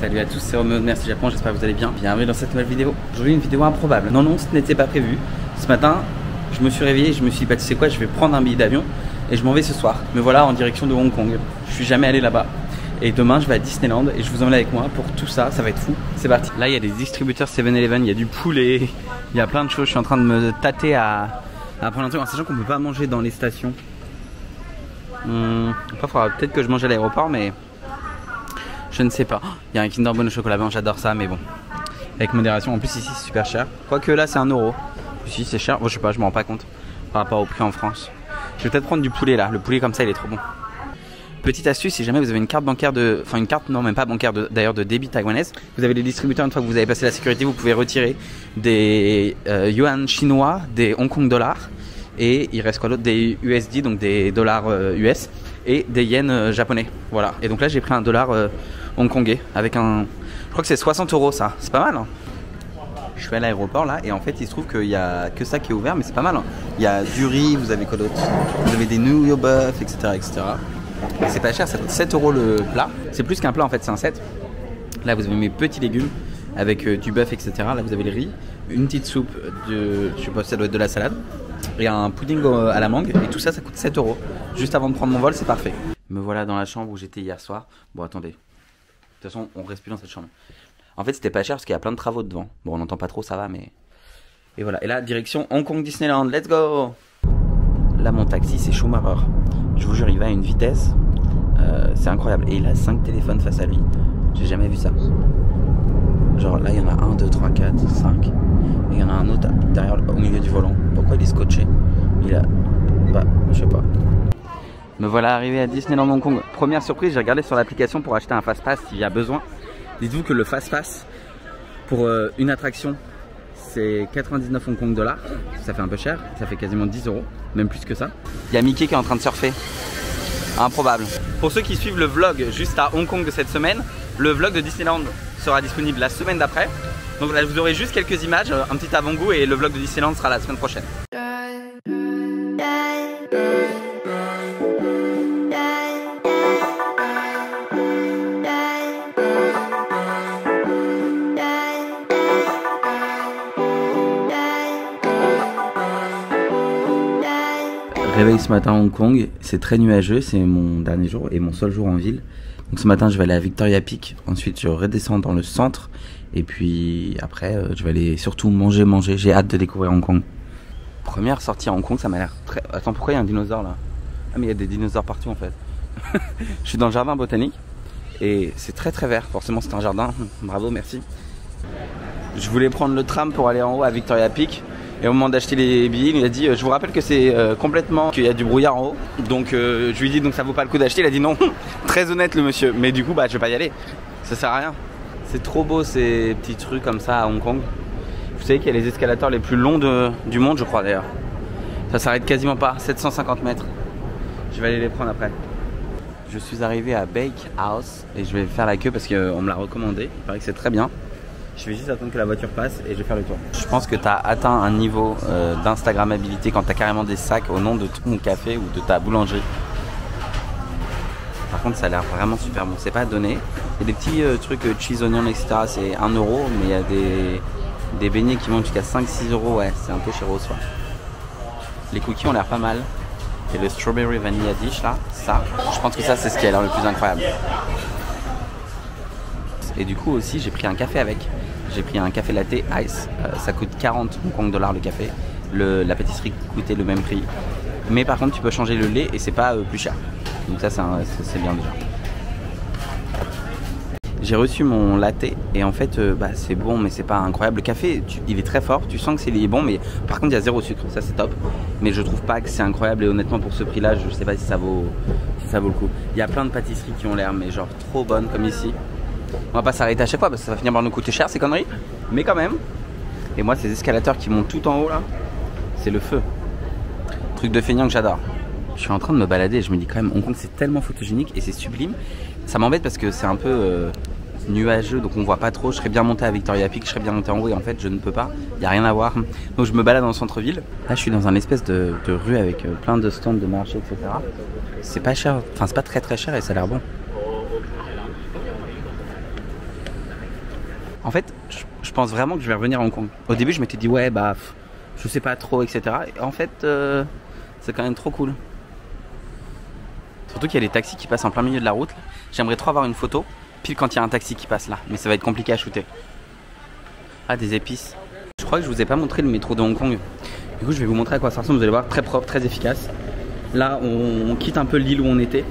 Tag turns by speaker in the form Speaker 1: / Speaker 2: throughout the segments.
Speaker 1: Salut à tous, c'est Romeo de Merci Japon, j'espère que vous allez bien. Bienvenue dans cette nouvelle vidéo. Aujourd'hui une vidéo improbable. Non, ce n'était pas prévu. Ce matin, je me suis réveillé et je me suis dit, bah tu sais quoi, je vais prendre un billet d'avion et je m'en vais ce soir. Me voilà en direction de Hong Kong. Je suis jamais allé là-bas. Et demain, je vais à Disneyland et je vous emmène avec moi pour tout ça. Ça va être fou. C'est parti. Là, il y a des distributeurs 7-Eleven, il y a du poulet, il y a plein de choses. Je suis en train de me tâter à prendre un truc en sachant qu'on peut pas manger dans les stations. Après, faudra peut-être que je mange à l'aéroport, mais je ne sais pas. Il y a un Kinder Bueno au chocolat blanc, j'adore ça, mais bon, avec modération. En plus, ici, c'est super cher. Quoique là, c'est 1 €. Ici, c'est cher. Bon, je sais pas, je me rends pas compte par rapport au prix en France. Je vais peut-être prendre du poulet là. Le poulet comme ça, il est trop bon. Petite astuce, si jamais vous avez une carte bancaire de... Enfin, une carte, non, même pas bancaire, d'ailleurs, de débit taïwanaise. Vous avez les distributeurs, une fois que vous avez passé la sécurité, vous pouvez retirer des yuan chinois, des Hong Kong dollars. Et il reste quoi d'autre? Des USD, donc des dollars US. Et des yens japonais. Voilà. Et donc là, j'ai pris un dollar hongkongais avec un... Je crois que c'est 60 € ça. C'est pas mal, hein. Je suis à l'aéroport là et en fait il se trouve qu'il y a que ça qui est ouvert, mais c'est pas mal, hein. Il y a du riz, vous avez quoi d'autre? Vous avez des nouilles au bœuf, etc. C'est pas cher, ça coûte 7 € le plat. C'est plus qu'un plat en fait, c'est un set. Là vous avez mes petits légumes avec du bœuf, etc. Là vous avez le riz, une petite soupe de... Je sais pas si ça doit être de la salade. Et un pudding à la mangue. Et tout ça, ça coûte 7 €. Juste avant de prendre mon vol, c'est parfait. Me voilà dans la chambre où j'étais hier soir. Bon attendez. De toute façon, on reste plus dans cette chambre. En fait, c'était pas cher parce qu'il y a plein de travaux devant. Bon, on n'entend pas trop, ça va, mais... Et voilà. Et là, direction Hong Kong Disneyland. Let's go! Là, mon taxi, c'est Schumacher. Je vous jure, il va à une vitesse. C'est incroyable. Et il a 5 téléphones face à lui. J'ai jamais vu ça. Genre là, il y en a 1, 2, 3, 4, 5. Et il y en a un autre derrière, au milieu du volant. Pourquoi il est scotché? Il a... Bah, je sais pas. Me voilà arrivé à Disneyland Hong Kong. Première surprise, j'ai regardé sur l'application pour acheter un fast-pass s'il y a besoin. Dites-vous que le fast-pass pour une attraction, c'est 99 Hong Kong dollars. Ça fait un peu cher, ça fait quasiment 10 €, même plus que ça. Il y a Mickey qui est en train de surfer. Improbable. Pour ceux qui suivent le vlog juste à Hong Kong de cette semaine, le vlog de Disneyland sera disponible la semaine d'après. Donc là, vous aurez juste quelques images, un petit avant-goût et le vlog de Disneyland sera la semaine prochaine. Réveil ce matin à Hong Kong, c'est très nuageux, c'est mon dernier jour et mon seul jour en ville. Donc ce matin je vais aller à Victoria Peak, ensuite je redescends dans le centre et puis après je vais aller surtout manger, j'ai hâte de découvrir Hong Kong. Première sortie à Hong Kong, ça m'a l'air très... Attends, pourquoi il y a un dinosaure là? Ah mais il y a des dinosaures partout en fait. Je suis dans le jardin botanique et c'est très très vert, forcément c'est un jardin, bravo, merci. Je voulais prendre le tram pour aller en haut à Victoria Peak. Et au moment d'acheter les billets, il a dit je vous rappelle que c'est complètement qu'il y a du brouillard en haut. Donc je lui ai dit donc ça vaut pas le coup d'acheter. Il a dit non. Très honnête le monsieur. Mais du coup bah je vais pas y aller. Ça sert à rien. C'est trop beau ces petits trucs comme ça à Hong Kong. Vous savez qu'il y a les escalators les plus longs du monde, je crois d'ailleurs. Ça s'arrête quasiment pas, 750 mètres. Je vais aller les prendre après. Je suis arrivé à Bake House et je vais faire la queue parce qu'on me l'a recommandé. Il paraît que c'est très bien. Je vais juste attendre que la voiture passe et je vais faire le tour. Je pense que tu as atteint un niveau d'instagrammabilité quand tu as carrément des sacs au nom de ton café ou de ta boulangerie. Par contre ça a l'air vraiment super bon, c'est pas donné. Il y a des petits trucs cheese onion etc, c'est 1 €, mais il y a des beignets qui montent jusqu'à 5-6 €, ouais c'est un peu cher au soir. Les cookies ont l'air pas mal. Et le strawberry vanilla dish là, ça, je pense que ça c'est ce qui a l'air le plus incroyable. Et du coup aussi j'ai pris un café avec. J'ai pris un café latte ice, ça coûte 40 Hong Kong dollars le café. La pâtisserie coûtait le même prix. Mais par contre tu peux changer le lait et c'est pas plus cher. Donc ça c'est bien déjà. J'ai reçu mon latte et en fait bah, c'est bon mais c'est pas incroyable. Le café il est très fort, tu sens que c'est bon mais par contre il y a 0 sucre, ça c'est top. Mais je trouve pas que c'est incroyable et honnêtement pour ce prix là je sais pas si ça vaut le coup. Il y a plein de pâtisseries qui ont l'air mais genre trop bonnes comme ici. On va pas s'arrêter à chaque fois parce que ça va finir par nous coûter cher ces conneries. Mais quand même. Et moi ces escalateurs qui montent tout en haut là, c'est le feu. Truc de feignant que j'adore. Je suis en train de me balader et je me dis quand même Hong Kong c'est tellement photogénique et c'est sublime. Ça m'embête parce que c'est un peu nuageux donc on voit pas trop. Je serais bien monté à Victoria Peak, je serais bien monté en haut et en fait je ne peux pas. Il n'y a rien à voir. Donc je me balade dans le centre-ville. Là je suis dans un espèce de rue avec plein de stands de marché etc. C'est pas cher, enfin c'est pas très cher et ça a l'air bon. En fait, je pense vraiment que je vais revenir à Hong Kong. Au début, je m'étais dit ouais bah je sais pas trop, etc. Et en fait, c'est quand même trop cool. Surtout qu'il y a des taxis qui passent en plein milieu de la route. J'aimerais trop avoir une photo pile quand il y a un taxi qui passe là, mais ça va être compliqué à shooter. Ah, des épices. Je crois que je vous ai pas montré le métro de Hong Kong. Du coup, je vais vous montrer à quoi ça ressemble. Vous allez voir, très propre, très efficace. Là, on quitte un peu l'île où on était.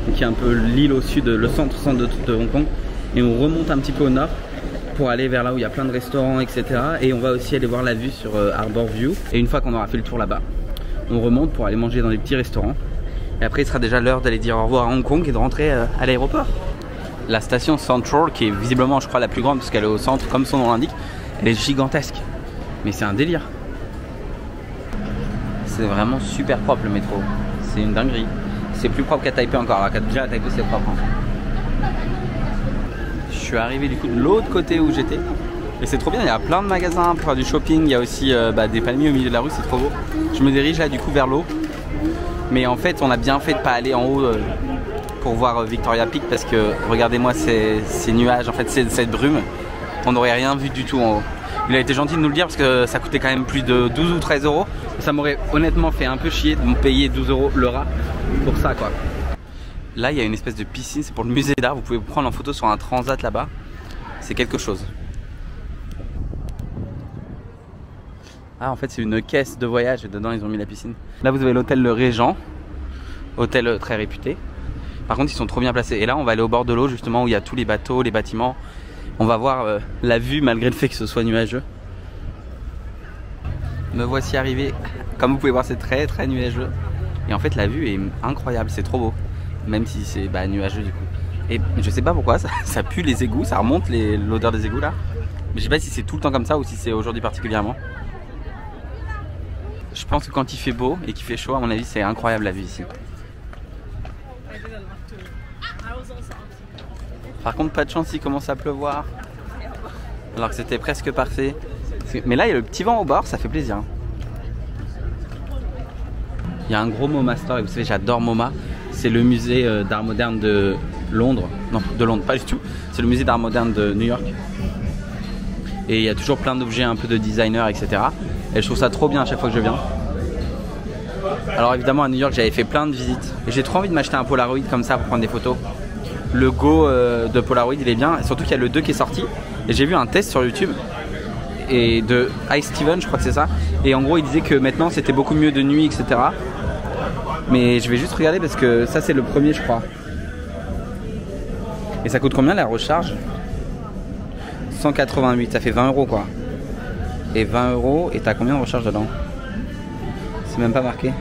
Speaker 1: Donc, il y a un peu l'île au sud, le centre de Hong Kong. Et on remonte un petit peu au nord pour aller vers là où il y a plein de restaurants, etc. Et on va aussi aller voir la vue sur Harbour View. Et une fois qu'on aura fait le tour là-bas, on remonte pour aller manger dans des petits restaurants. Et après, il sera déjà l'heure d'aller dire au revoir à Hong Kong et de rentrer à l'aéroport. La station Central, qui est visiblement, je crois, la plus grande parce qu'elle est au centre, comme son nom l'indique, elle est gigantesque. Mais c'est un délire. C'est vraiment super propre le métro. C'est une dinguerie. C'est plus propre qu'à Taipei encore. Déjà à Taipei, c'est propre. Hein. Je suis arrivé du coup de l'autre côté où j'étais. Et c'est trop bien, il y a plein de magasins pour faire du shopping. Il y a aussi des palmiers au milieu de la rue, c'est trop beau. Je me dirige là du coup vers l'eau. Mais en fait, on a bien fait de pas aller en haut pour voir Victoria Peak parce que regardez-moi ces nuages, en fait c'est cette brume. On n'aurait rien vu du tout en haut. Il a été gentil de nous le dire parce que ça coûtait quand même plus de 12 ou 13 euros. Ça m'aurait honnêtement fait un peu chier de me payer 12 euros le rat pour ça quoi. Là il y a une espèce de piscine, c'est pour le musée d'art. Vous pouvez vous prendre en photo sur un transat là-bas. C'est quelque chose. Ah en fait c'est une caisse de voyage et dedans ils ont mis la piscine. Là vous avez l'hôtel Le Régent, hôtel très réputé. Par contre ils sont trop bien placés. Et là on va aller au bord de l'eau justement où il y a tous les bateaux, les bâtiments. On va voir la vue malgré le fait que ce soit nuageux. Me voici arrivé. Comme vous pouvez voir c'est très très nuageux. Et en fait la vue est incroyable, c'est trop beau. Même si c'est nuageux du coup. Et je sais pas pourquoi, ça pue les égouts, ça remonte l'odeur des égouts là. Mais je sais pas si c'est tout le temps comme ça ou si c'est aujourd'hui particulièrement. Je pense que quand il fait beau et qu'il fait chaud, à mon avis, c'est incroyable la vue ici. Par contre, pas de chance, il commence à pleuvoir. Alors que c'était presque parfait. Mais là, il y a le petit vent au bord, ça fait plaisir. Il y a un gros MoMA store et vous savez, j'adore MoMA. C'est le musée d'art moderne de Londres. Non, de Londres, pas du tout. C'est le musée d'art moderne de New York. Et il y a toujours plein d'objets un peu de designer, etc. Et je trouve ça trop bien à chaque fois que je viens. Alors évidemment à New York j'avais fait plein de visites. Et j'ai trop envie de m'acheter un Polaroid comme ça pour prendre des photos. Le Go de Polaroid il est bien. Et surtout qu'il y a le 2 qui est sorti. Et j'ai vu un test sur YouTube. Et de Ice Steven je crois que c'est ça. Et en gros il disait que maintenant c'était beaucoup mieux de nuit, etc. Mais je vais juste regarder parce que ça c'est le premier je crois. Et ça coûte combien la recharge? 188, ça fait 20 euros quoi. Et 20 euros, et t'as combien de recharge dedans? C'est même pas marqué.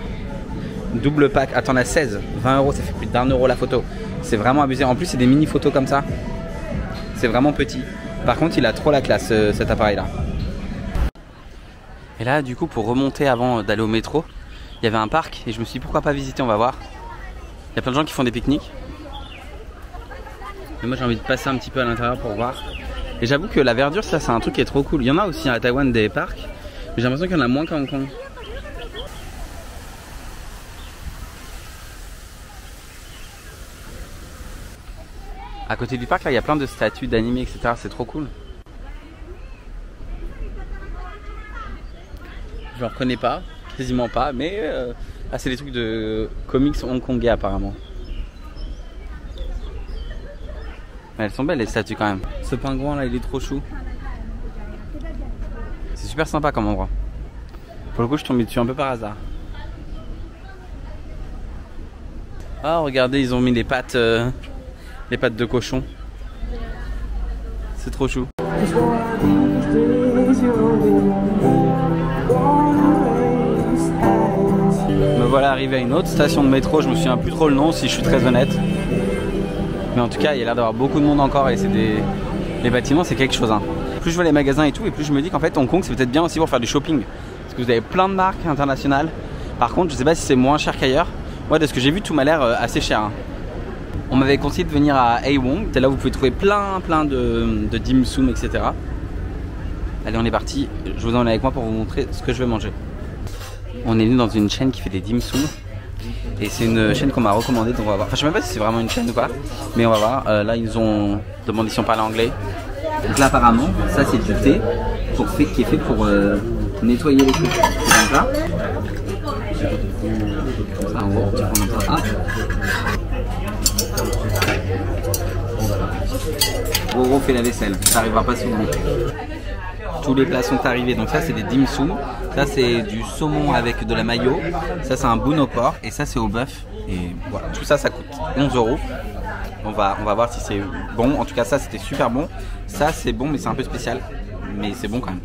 Speaker 1: Double pack, attends, on a 16. 20 euros, ça fait plus d'1 euro la photo. C'est vraiment abusé. En plus, c'est des mini photos comme ça. C'est vraiment petit. Par contre, il a trop la classe cet appareil là. Et là, du coup, pour remonter avant d'aller au métro, il y avait un parc et je me suis dit pourquoi pas visiter, on va voir. Il y a plein de gens qui font des pique-niques. Mais moi, j'ai envie de passer un petit peu à l'intérieur pour voir. Et j'avoue que la verdure, ça c'est un truc qui est trop cool. Il y en a aussi à Taïwan des parcs, mais j'ai l'impression qu'il y en a moins qu'à Hong Kong. À côté du parc, là, il y a plein de statues d'animés, etc. C'est trop cool. Je ne reconnais pas, quasiment pas, mais c'est des trucs de comics hongkongais apparemment. Mais elles sont belles les statues quand même. Ce pingouin là il est trop chou. C'est super sympa comme endroit. Pour le coup je suis tombé dessus un peu par hasard. Ah regardez ils ont mis les pattes de cochon. C'est trop chou. Me voilà arrivé à une autre station de métro, je me souviens plus trop le nom si je suis très honnête. Mais en tout cas, il y a l'air d'avoir beaucoup de monde encore et c'est les bâtiments, c'est quelque chose. Hein. Plus je vois les magasins et tout, et plus je me dis qu'en fait, Hong Kong, c'est peut-être bien aussi pour faire du shopping. Parce que vous avez plein de marques internationales. Par contre, je sais pas si c'est moins cher qu'ailleurs. Moi, de ce que j'ai vu, tout m'a l'air assez cher. Hein. On m'avait conseillé de venir à A Wong. C'est là où vous pouvez trouver plein de dim sum, etc. Allez, on est parti. Je vous emmène avec moi pour vous montrer ce que je vais manger. On est venu dans une chaîne qui fait des dim sum. Et c'est une chaîne qu'on m'a recommandée, donc on va voir. Enfin, je sais même pas si c'est vraiment une chaîne ou pas, mais on va voir. Là, ils ont demandé si on parlait anglais. Donc là apparemment, ça c'est du thé qui est fait pour nettoyer les trucs. C'est comme ça. Comme ça en gros, tu prends comme ça. Roro fait la vaisselle, ça arrivera pas souvent. Tous les plats sont arrivés, donc ça c'est des dim sum, ça c'est du saumon avec de la mayo, ça c'est un boune au porc et ça c'est au bœuf. Et voilà, tout ça, ça coûte 11 €. On va voir si c'est bon. En tout cas, ça c'était super bon. Ça c'est bon, mais c'est un peu spécial. Mais c'est bon quand même.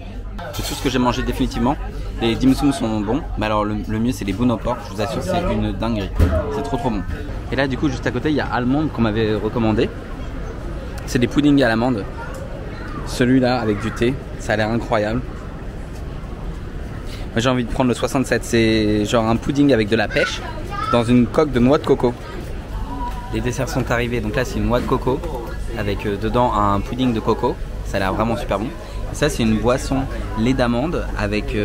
Speaker 1: C'est tout ce que j'ai mangé définitivement. Les dim sum sont bons. Mais alors, le mieux, c'est les bounes au porc. Je vous assure, c'est une dinguerie. C'est trop bon. Et là, du coup, juste à côté, il y a Allemande qu'on m'avait recommandé. C'est des puddings à l'amande. Celui-là avec du thé, ça a l'air incroyable. Moi, j'ai envie de prendre le 67. C'est genre un pudding avec de la pêche dans une coque de noix de coco. Les desserts sont arrivés, donc là c'est une noix de coco avec dedans un pudding de coco, ça a l'air vraiment super bon. Et ça c'est une boisson lait d'amande avec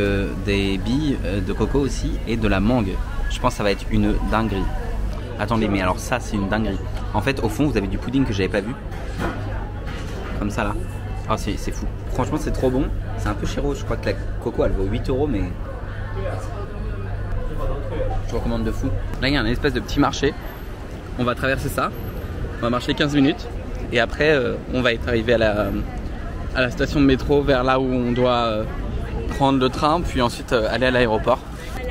Speaker 1: des billes de coco aussi et de la mangue. Je pense que ça va être une dinguerie. Attendez, mais alors ça c'est une dinguerie. En fait au fond vous avez du pudding que j'avais pas vu. Comme ça là. Oh, c'est fou. Franchement c'est trop bon. C'est un peu chéro, je crois que la coco elle vaut 8 € mais... Je recommande de fou. Là il y a un espèce de petit marché. On va traverser ça. On va marcher 15 minutes. Et après on va être arrivé à la station de métro vers là où on doit prendre le train. Puis ensuite aller à l'aéroport.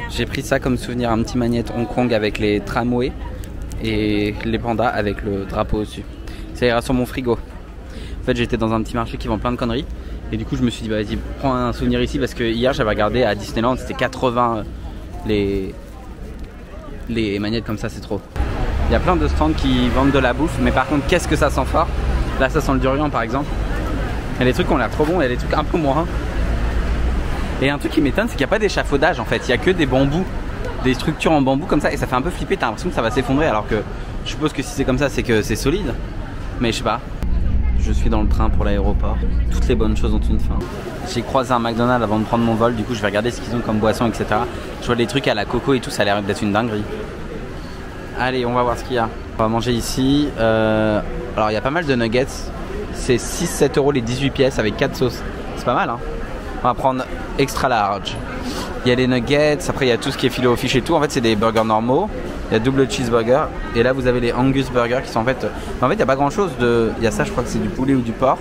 Speaker 1: J'ai pris ça comme souvenir, un petit magnète Hong Kong avec les tramways. Et les pandas avec le drapeau au-dessus. Ça ira sur mon frigo. En fait j'étais dans un petit marché qui vend plein de conneries. Et du coup je me suis dit bah, vas-y prends un souvenir ici. Parce que hier j'avais regardé à Disneyland, c'était 80 les manettes comme ça, c'est trop. Il y a plein de stands qui vendent de la bouffe, mais par contre qu'est-ce que ça sent fort. Là ça sent le durian par exemple. Il y a des trucs qui ont l'air trop bons, il y a des trucs un peu moins. Et un truc qui m'étonne c'est qu'il n'y a pas d'échafaudage en fait. Il n'y a que des bambous, des structures en bambou comme ça. Et ça fait un peu flipper, t'as l'impression que ça va s'effondrer. Alors que je suppose que si c'est comme ça c'est que c'est solide. Mais je sais pas. Je suis dans le train pour l'aéroport. Toutes les bonnes choses ont une fin. J'ai croisé un McDonald's avant de prendre mon vol. Du coup je vais regarder ce qu'ils ont comme boisson, etc. Je vois des trucs à la coco et tout, ça a l'air d'être une dinguerie. Allez, on va voir ce qu'il y a. On va manger ici. Alors il y a pas mal de nuggets. C'est 6-7 € les 18 pièces avec 4 sauces. C'est pas mal hein. On va prendre extra large. Il y a les nuggets, après il y a tout ce qui est filet au fish et tout. En fait c'est des burgers normaux. Il y a double cheeseburger. Et là vous avez les Angus burgers qui sont en fait... il n'y a pas grand chose de... Il y a ça, je crois que c'est du poulet ou du porc.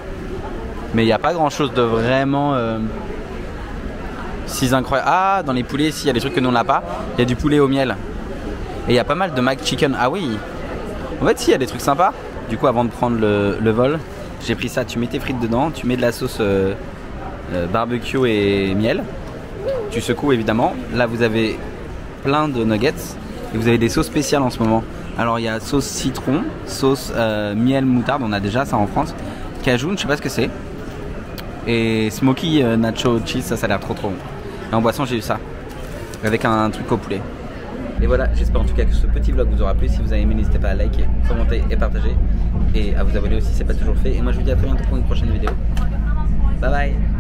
Speaker 1: Mais il n'y a pas grand chose de vraiment... si incroyable. Ah, dans les poulets ici il y a des trucs que nous on n'a pas. Il y a du poulet au miel. Et il y a pas mal de mac chicken. Ah oui. En fait si, il y a des trucs sympas. Du coup avant de prendre le vol, j'ai pris ça. Tu mets tes frites dedans, tu mets de la sauce barbecue et miel. Tu secoues évidemment. Là vous avez plein de nuggets. Et vous avez des sauces spéciales en ce moment. Alors il y a sauce citron, sauce miel moutarde, on a déjà ça en France. Cajun, je sais pas ce que c'est. Et smoky nacho cheese, ça a l'air trop bon. Et en boisson j'ai eu ça. Avec un truc au poulet. Et voilà, j'espère en tout cas que ce petit vlog vous aura plu. Si vous avez aimé, n'hésitez pas à liker, commenter et partager. Et à vous abonner aussi si c'est pas toujours fait. Et moi je vous dis à très bientôt pour une prochaine vidéo. Bye bye.